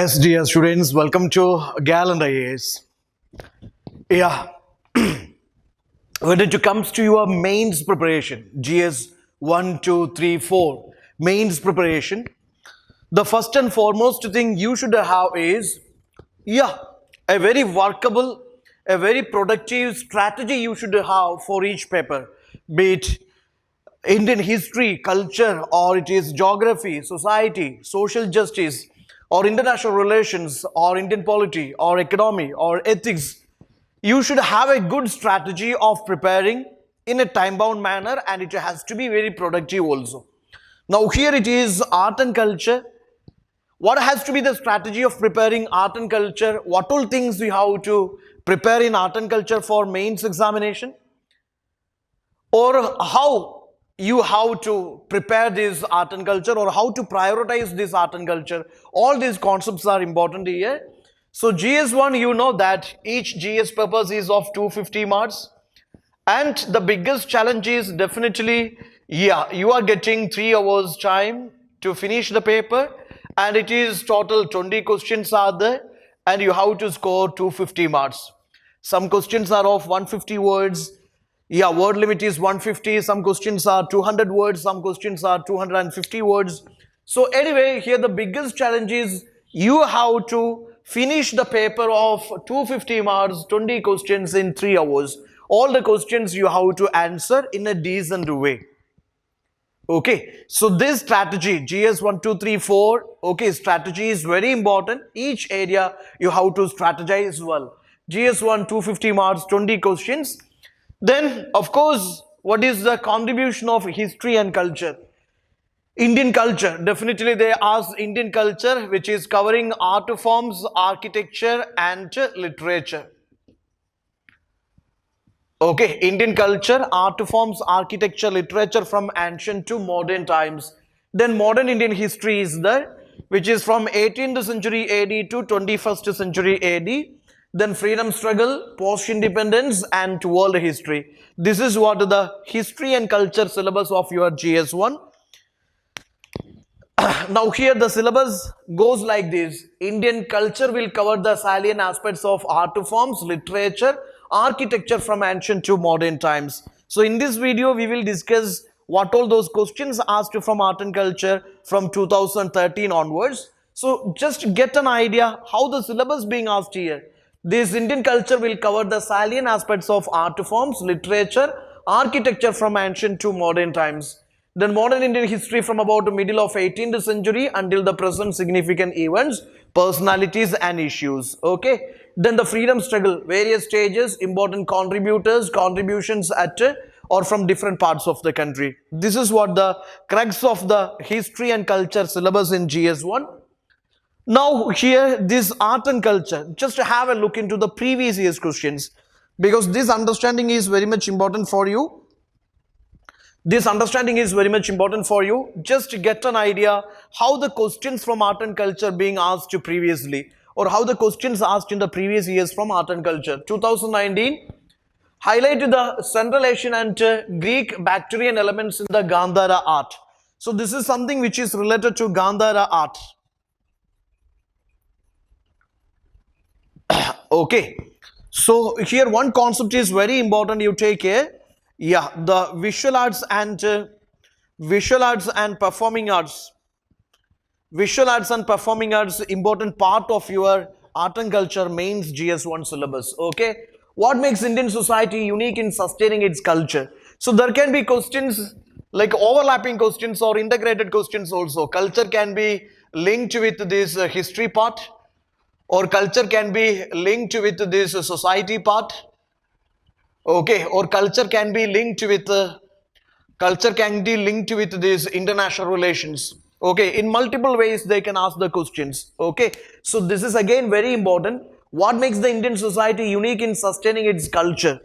Yes, dear students, welcome to Gallant IAS. Yeah, when it comes to your mains preparation, GS 1, 2, 3, 4, mains preparation, the first and foremost thing you should have is, a very workable, a very productive strategy you should have for each paper, be it Indian history, culture, or it is geography, society, social justice, or international relations, or Indian polity, or economy, or ethics. You should have a good strategy of preparing in a time bound manner, and it has to be very productive also. Now, here it is art and culture. What has to be the strategy of preparing art and culture? What all things we have to prepare in art and culture for mains examination? Or how you have to prepare this art and culture, or how to prioritize this art and culture. All these concepts are important here. So GS1, you know that each GS purpose is of 250 marks, and the biggest challenge is definitely, you are getting 3 hours time to finish the paper, and it is total 20 questions are there, and you have to score 250 marks. Some questions are of 150 words. Word limit is 150. Some questions are 200 words. Some questions are 250 words. So anyway, here the biggest challenge is you have to finish the paper of 250 marks, 20 questions in 3 hours. All the questions you have to answer in a decent way. Okay, so this strategy, GS 1, 2, 3, 4, okay, strategy is very important. Each area you have to strategize well. GS 1, 250 marks, 20 questions. Then, of course, what is the contribution of history and culture? Indian culture, definitely they ask Indian culture, which is covering art forms, architecture, and literature. Okay, Indian culture, art forms, architecture, literature from ancient to modern times. Then modern Indian history is there, which is from 18th century AD to 21st century AD. Then freedom struggle, post-independence, and world history. This is what the history and culture syllabus of your GS1. Now here the syllabus goes like this. Indian culture will cover the salient aspects of art forms, literature, architecture from ancient to modern times. So in this video we will discuss what all those questions asked from art and culture from 2013 onwards. So just get an idea how the syllabus being asked here. This Indian culture will cover the salient aspects of art forms, literature, architecture from ancient to modern times. Then modern Indian history from about the middle of 18th century until the present, significant events, personalities and issues. Okay. Then the freedom struggle, various stages, important contributors, contributions at or from different parts of the country. This is what the crux of the history and culture syllabus in GS1. Now here this art and culture, just to have a look into the previous year's questions, because this understanding is very much important for you. This understanding is very much important for you, just to get an idea how the questions from art and culture being asked previously, or how the questions asked in the previous years from art and culture. 2019 highlighted the Central Asian and Greek Bactrian elements in the Gandhara art. So this is something which is related to Gandhara art. Okay, so here one concept is very important you take here. The visual arts and performing arts. Visual arts and performing arts, important part of your art and culture mains GS1 syllabus. Okay, what makes Indian society unique in sustaining its culture? So there can be questions like overlapping questions or integrated questions also. Culture can be linked with this history part, or culture can be linked with this society part. Okay, or culture can be linked with this international relations. Okay, in multiple ways they can ask the questions. Okay, so this is again very important. What makes the Indian society unique in sustaining its culture?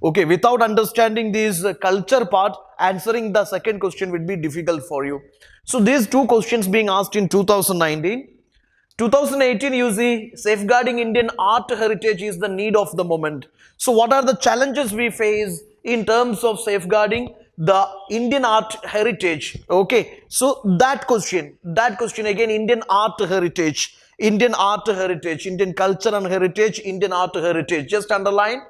Okay, without understanding this culture part, answering the second question would be difficult for you. So these two questions being asked in 2019. 2018, you see, safeguarding Indian art heritage is the need of the moment. So what are the challenges we face in terms of safeguarding the Indian art heritage? Okay, so that question again, Indian art heritage Indian art heritage, Indian culture and heritage, Indian art heritage. Just underline.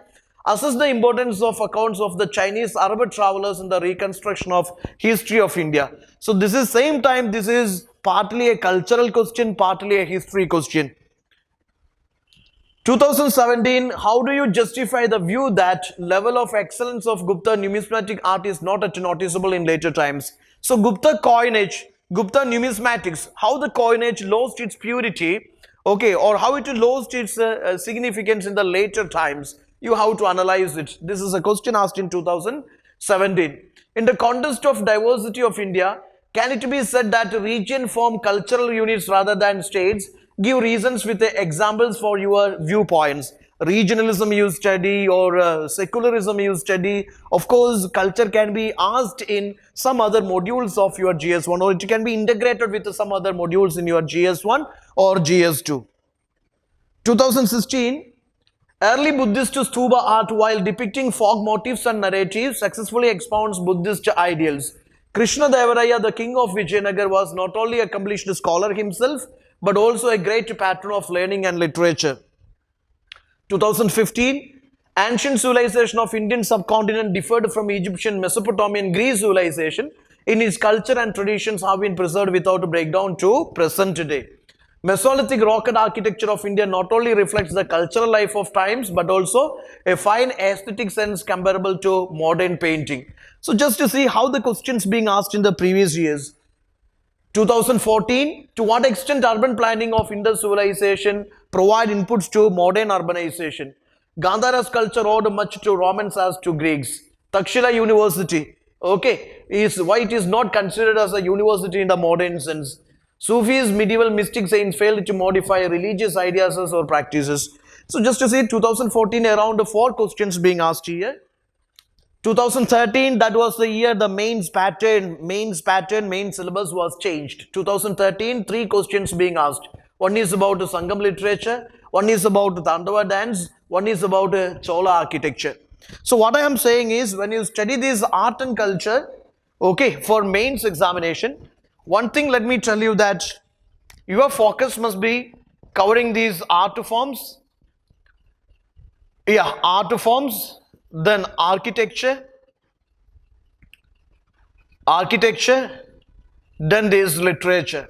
Assess the importance of accounts of the Chinese Arab travelers in the reconstruction of history of India. So this is same time, this is partly a cultural question, partly a history question. 2017, how do you justify the view that level of excellence of Gupta numismatic art is not at noticeable in later times? So Gupta coinage, Gupta numismatics, how the coinage lost its purity, okay, or how it lost its significance in the later times. You have to analyze it. This is a question asked in 2017. In the context of diversity of India, can it be said that region form cultural units rather than states? Give reasons with the examples for your viewpoints. Regionalism you study or secularism you study. Of course, culture can be asked in some other modules of your GS1, or it can be integrated with some other modules in your GS1 or GS2. 2016, early Buddhist stupa art, while depicting folk motifs and narratives, successfully expounds Buddhist ideals. Krishna Devaraya, the king of Vijayanagar, was not only an accomplished scholar himself, but also a great patron of learning and literature. 2015, ancient civilization of Indian subcontinent differed from Egyptian, Mesopotamian, Greece civilization in its culture and traditions have been preserved without a breakdown to present day. Mesolithic rock cut architecture of India not only reflects the cultural life of times, but also a fine aesthetic sense comparable to modern painting. So just to see how the questions being asked in the previous years. 2014, to what extent urban planning of Indus civilization provide inputs to modern urbanization? Gandhara's culture owed much to Romans as to Greeks. Takshila University, okay, is why it is not considered as a university in the modern sense. Sufis, medieval mystic saints failed to modify religious ideas or practices. So just to see 2014, around 4 questions being asked here. 2013, that was the year the main syllabus was changed. 2013, 3 questions being asked. One is about Sangam literature, one is about Tandava dance, one is about Chola architecture. So what I am saying is, when you study this art and culture, okay, for mains examination, one thing let me tell you, that your focus must be covering these art forms. Yeah, art forms, then architecture, then this literature.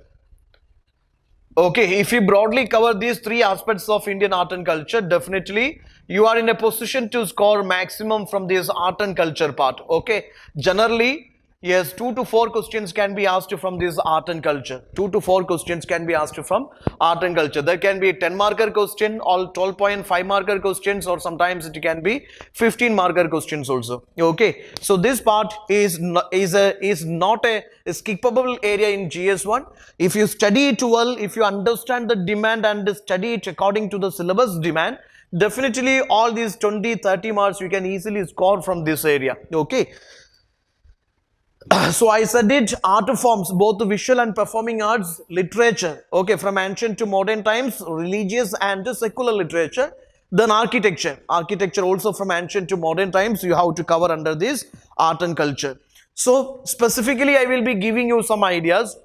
Okay, if you broadly cover these 3 aspects of Indian art and culture, definitely you are in a position to score maximum from this art and culture part. Okay, generally, yes, 2 to 4 questions can be asked from this art and culture. 2 to 4 questions can be asked from art and culture. There can be a 10 marker question, or 12.5 marker questions, or sometimes it can be 15 marker questions also. Okay, so this part is not a skippable area in GS1. If you study it well, if you understand the demand and study it according to the syllabus demand, definitely all these 20-30 marks you can easily score from this area. Okay. So I said it, art forms, both visual and performing arts, literature, okay, from ancient to modern times, religious and secular literature. Then architecture also from ancient to modern times, you have to cover under this art and culture. So specifically I will be giving you some ideas,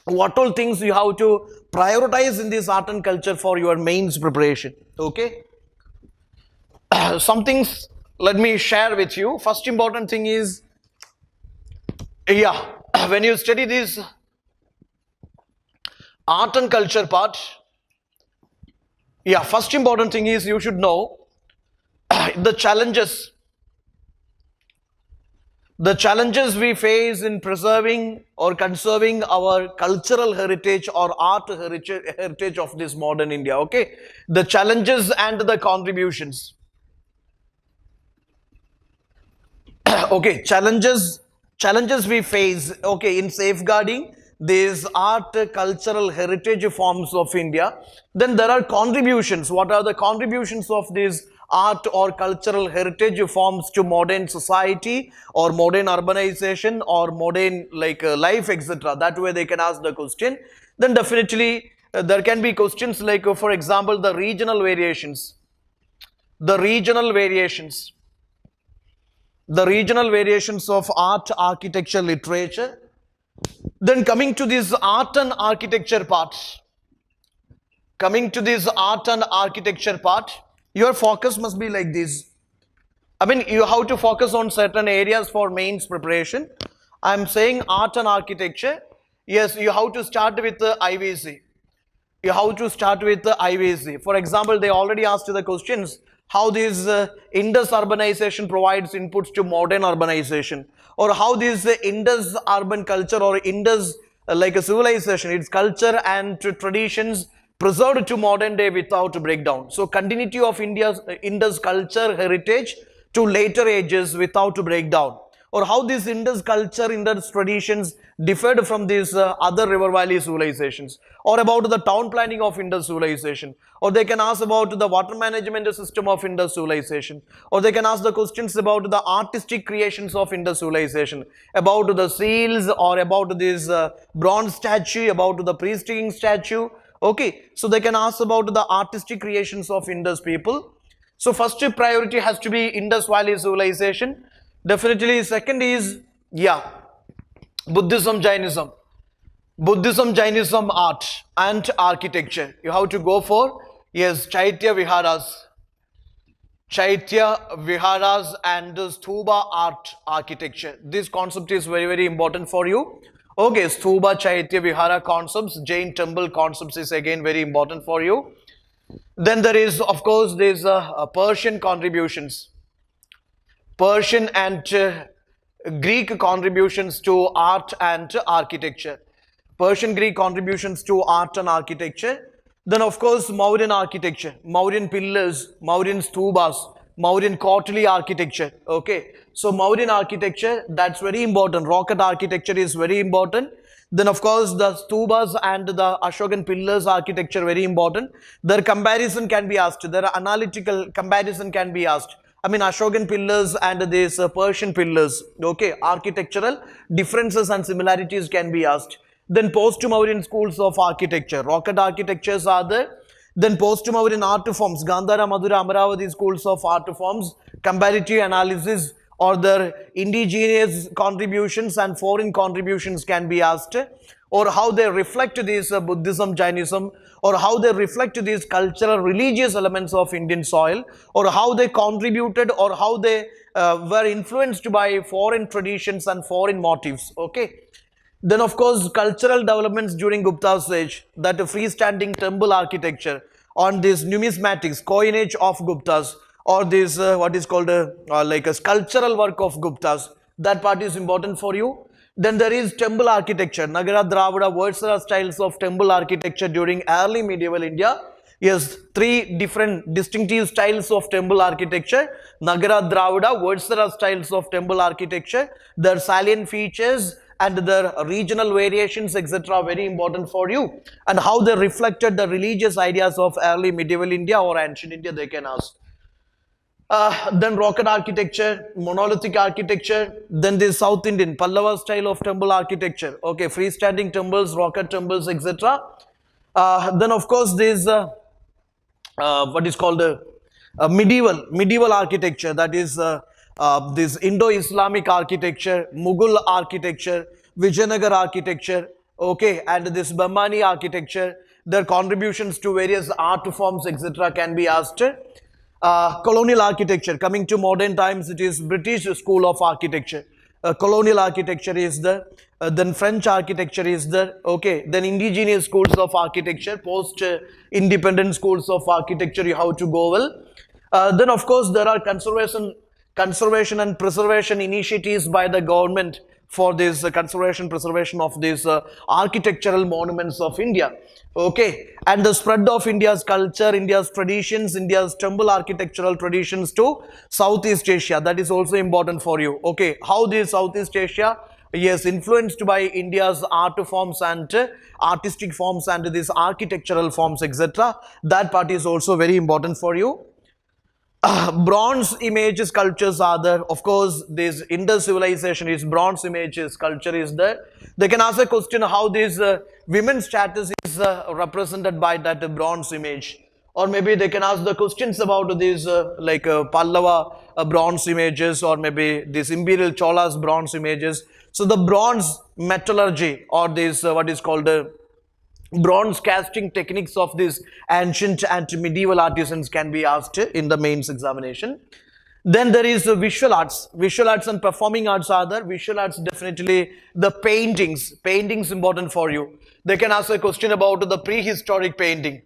what all things you have to prioritize in this art and culture for your mains preparation. Okay. Some things let me share with you. First important thing is, yeah, when you study this art and culture part, yeah, first important thing is you should know the challenges we face in preserving or conserving our cultural heritage or art heritage of this modern India. Okay, the challenges and the contributions. Okay, challenges we face, okay, in safeguarding these art cultural heritage forms of India. Then there are contributions. What are the contributions of these art or cultural heritage forms to modern society or modern urbanization or modern life, etc. That way they can ask the question. Then definitely there can be questions like, for example, the regional variations of art, architecture, literature. Then coming to this art and architecture part. Coming to this art and architecture part, your focus must be like this. I mean, you have to focus on certain areas for mains preparation. I'm saying art and architecture. Yes, you have to start with the IVC. You have to start with the IVC. For example, they already asked you the questions how this Indus urbanization provides inputs to modern urbanization, or how this Indus urban culture or Indus like a civilization, its culture and traditions preserved to modern day without breakdown. So continuity of India's Indus culture heritage to later ages without breakdown, or how this Indus culture, Indus traditions differed from these other river valley civilizations, or about the town planning of Indus civilization, or they can ask about the water management system of Indus civilization, or they can ask the questions about the artistic creations of Indus civilization, about the seals, or about this bronze statue, about the priest-taking statue. Okay, so they can ask about the artistic creations of Indus people. So first priority has to be Indus Valley civilization. Definitely second is, yeah, Buddhism, Jainism. Buddhism, Jainism, art and architecture. You have to go for, yes, Chaitya Viharas. Chaitya Viharas and Stupa art architecture. This concept is very, very important for you. Okay, Stupa, Chaitya Vihara concepts, Jain temple concepts is again very important for you. Then there is, of course, there's Persian contributions. Persian and Greek contributions to art and architecture. Persian Greek contributions to art and architecture. Then of course Mauryan architecture, Mauryan pillars, Mauryan stupas, Mauryan courtly architecture. Okay, so Mauryan architecture, that's very important. Rocket architecture is very important. Then of course the stupas and the Ashokan pillars architecture very important. Their comparison can be asked, their analytical comparison can be asked. I mean Ashokan pillars and these Persian pillars, okay, architectural differences and similarities can be asked. Then post-Mauryan schools of architecture, rocket architectures are there. Then post-Mauryan art forms, Gandhara, Madura, Amaravati schools of art forms, comparative analysis or their indigenous contributions and foreign contributions can be asked, or how they reflect this Buddhism, Jainism, or how they reflect these cultural, religious elements of Indian soil, or how they contributed, or how they were influenced by foreign traditions and foreign motifs. Okay. Then of course cultural developments during Gupta's age, that freestanding temple architecture, on this numismatics, coinage of Guptas, or this what is called like a sculptural work of Guptas, that part is important for you. Then there is temple architecture, Nagara, Dravida, Vaisara styles of temple architecture during early medieval India. Yes, three different distinctive styles of temple architecture, Nagara, Dravida, Vaisara styles of temple architecture, their salient features and their regional variations, etc., very important for you, and how they reflected the religious ideas of early medieval India or ancient India, they can ask. Then rocket architecture, monolithic architecture, then this South Indian Pallava style of temple architecture, okay, freestanding temples, rocket temples, etc. Then of course this what is called medieval architecture, that is this Indo-Islamic architecture, Mughal architecture, Vijayanagar architecture, okay, and this Bahmani architecture, their contributions to various art forms, etc., can be asked. Colonial architecture, coming to modern times, it is British school of architecture. Colonial architecture is there, then French architecture is there, okay, then indigenous schools of architecture, post-independent schools of architecture, you have to go well. Then of course there are conservation and preservation initiatives by the government for this preservation of these architectural monuments of India, okay, and the spread of India's culture, India's traditions, India's temple architectural traditions to Southeast Asia, that is also important for you, okay, how this Southeast Asia, yes, influenced by India's art forms and artistic forms and these architectural forms, etc., that part is also very important for you. Bronze image sculptures are there. Of course, this Indus civilization is bronze image sculpture is there. They can ask a question how this women's status is represented by that bronze image. Or maybe they can ask the questions about these like Pallava bronze images, or maybe this Imperial Chola's bronze images. So the bronze metallurgy, or this what is called bronze casting techniques of these ancient and medieval artisans can be asked in the mains examination. Then there is visual arts. Visual arts and performing arts are there. Visual arts, definitely the paintings. Paintings important for you. They can ask a question about the prehistoric painting.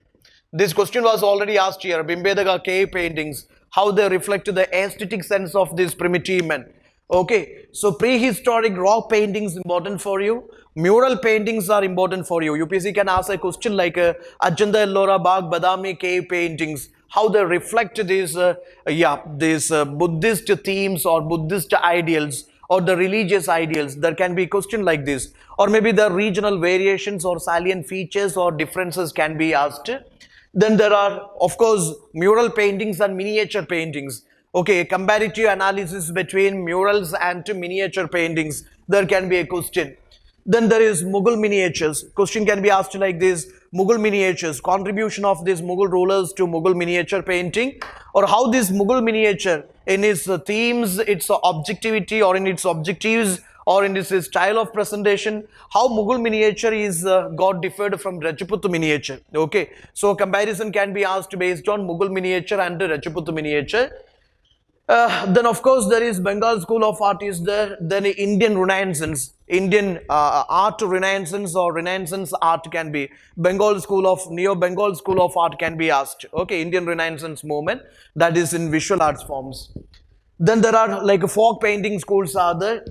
This question was already asked here. Bimbedaka cave paintings, how they reflect the aesthetic sense of these primitive men. Okay, so prehistoric rock paintings important for you. Mural paintings are important for you. UPSC can ask a question like Ajanta Ellora Bagh Badami cave paintings, how they reflect these Buddhist themes or Buddhist ideals or the religious ideals. There can be a question like this, or maybe the regional variations or salient features or differences can be asked. Then there are, of course, mural paintings and miniature paintings. Okay, comparative analysis between murals and miniature paintings. There can be a question. Then there is Mughal miniatures. Question can be asked like this: Mughal miniatures, contribution of these Mughal rulers to Mughal miniature painting, or how this Mughal miniature in its themes, its objectivity, or in its objectives, or in its style of presentation, how Mughal miniature is got differed from Rajput miniature. Okay, so comparison can be asked based on Mughal miniature and Rajput miniature. Then of course there is Bengal School of Art is there. Then Indian Renaissance, Indian art Renaissance or Renaissance art can be. Bengal School of Neo-Bengal School of Art can be asked. Okay, Indian Renaissance movement, that is in visual arts forms. Then there are like folk painting schools are there.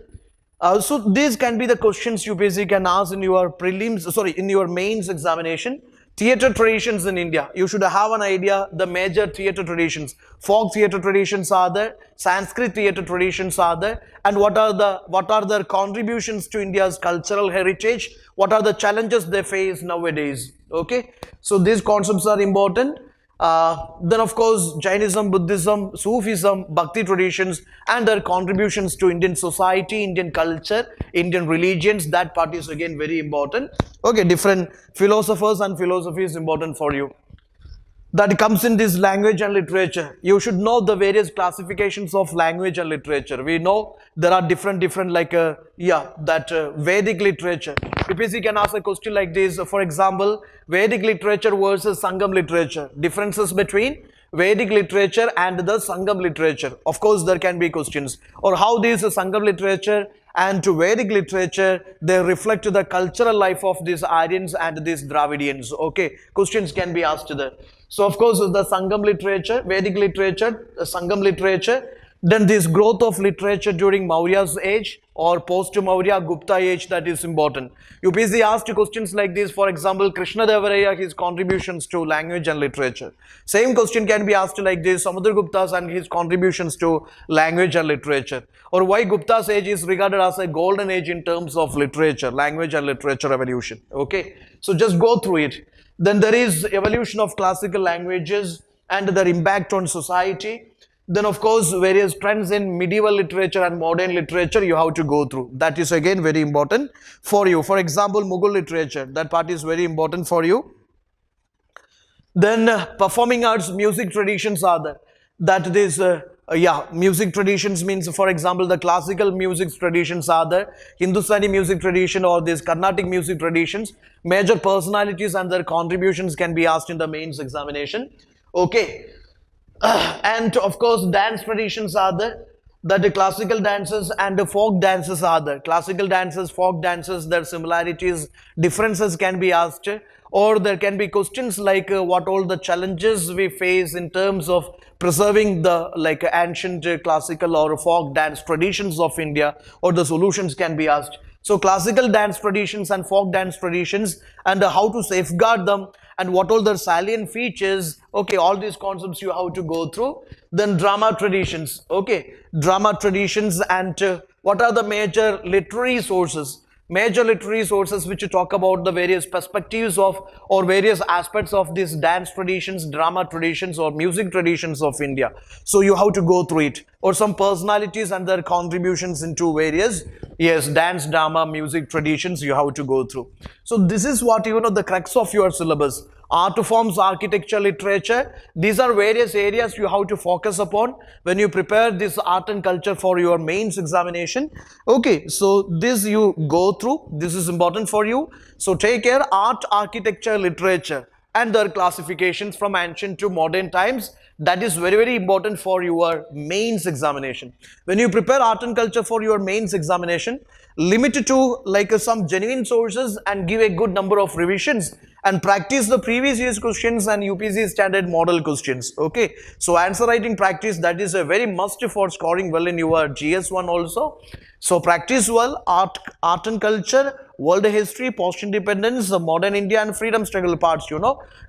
So these can be the questions you basically can ask in your prelims, sorry, in your mains examination. Theatre traditions in India. You should have an idea the major theatre traditions. Folk theatre traditions are there, Sanskrit theatre traditions are there, and what are their contributions to India's cultural heritage? What are the challenges they face nowadays? Okay, so these concepts are important. Then of course Jainism, Buddhism, Sufism, Bhakti traditions and their contributions to Indian society, Indian culture, Indian religions, that part is again very important. Okay, different philosophers and philosophy is important for you. That comes in this language and literature. You should know the various classifications of language and literature. We know there are different like Vedic literature. UPSC can ask a question like this. For example, Vedic literature versus Sangam literature. Differences between Vedic literature and the Sangam literature. Of course, there can be questions. Or how this Sangam literature and to Vedic literature, they reflect the cultural life of these Aryans and these Dravidians. Okay, questions can be asked there. So of course, the Sangam literature, Vedic literature, Sangam literature, then this growth of literature during Maurya's age or post-Maurya Gupta age, that is important. UPSC asked questions like this. For example, Krishnadevaraya, his contributions to language and literature. Same question can be asked like this, Samudragupta's and his contributions to language and literature. Or why Gupta's age is regarded as a golden age in terms of literature, language and literature evolution. Okay, so just go through it. Then there is evolution of classical languages and their impact on society. Then of course various trends in medieval literature and modern literature you have to go through. That is again very important for you. For example, Mughal literature, that part is very important for you. Then performing arts, music traditions are there. That is music traditions means, for example, the classical music traditions are there, Hindustani music tradition or this Carnatic music traditions. Major personalities and their contributions can be asked in the mains examination. Okay, and of course dance traditions are there. That the classical dances and the folk dances are there. Classical dances, folk dances, their similarities, differences can be asked. Or there can be questions like what all the challenges we face in terms of preserving the like ancient classical or folk dance traditions of India, or the solutions can be asked. So classical dance traditions and folk dance traditions and how to safeguard them and what all their salient features. Okay, all these concepts you have to go through. Then drama traditions. Okay, drama traditions and what are the major literary sources? Major literary sources which talk about the various perspectives of or various aspects of these dance traditions, drama traditions or music traditions of India. So you have to go through it. Or some personalities and their contributions into various, yes, dance, drama, music traditions you have to go through. So this is what, you know, the crux of your syllabus. art forms, architecture, literature. These are various areas you have to focus upon when you prepare this art and culture for your mains examination. Okay, so this you go through. This is important for you. So take care, art, architecture, literature, and their classifications from ancient to modern times. That is very, very important for your mains examination. When you prepare art and culture for your mains examination, limit it to like some genuine sources and give a good number of revisions and practice the previous year's questions and UPSC standard model questions. Okay, so answer writing practice, that is a very must for scoring well in your GS1 also. So practice well art and culture, world history, post-independence, modern India and freedom struggle parts,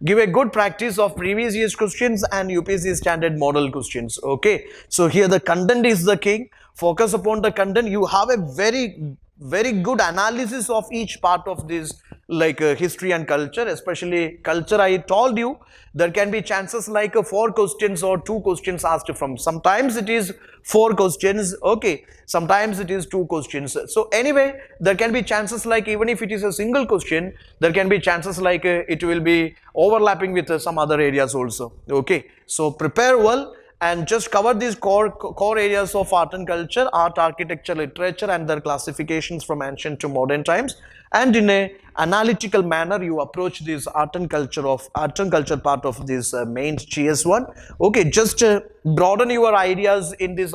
Give a good practice of previous year's questions and UPSC standard model questions. Okay, so here the content is the king. Focus upon the content. You have a very good analysis of each part of this like history and culture, especially culture. I told you there can be chances like 4 questions or 2 questions asked from. Sometimes it is 4 questions, okay, sometimes it is 2 questions. So anyway, there can be chances like even if it is a single question, there can be chances like it will be overlapping with some other areas also. Okay, so prepare well and just cover these core areas of art and culture, art, architecture, literature, and their classifications from ancient to modern times. And in a analytical manner, you approach this art and culture part of this mains GS1. Okay, just broaden your ideas in this.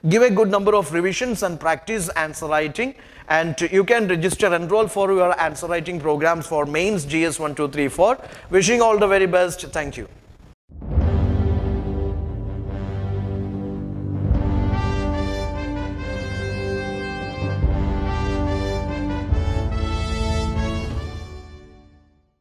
Give a good number of revisions and practice answer writing, and you can register, enroll for your answer writing programs for mains GS1, 2, 3, 4. Wishing all the very best. Thank you.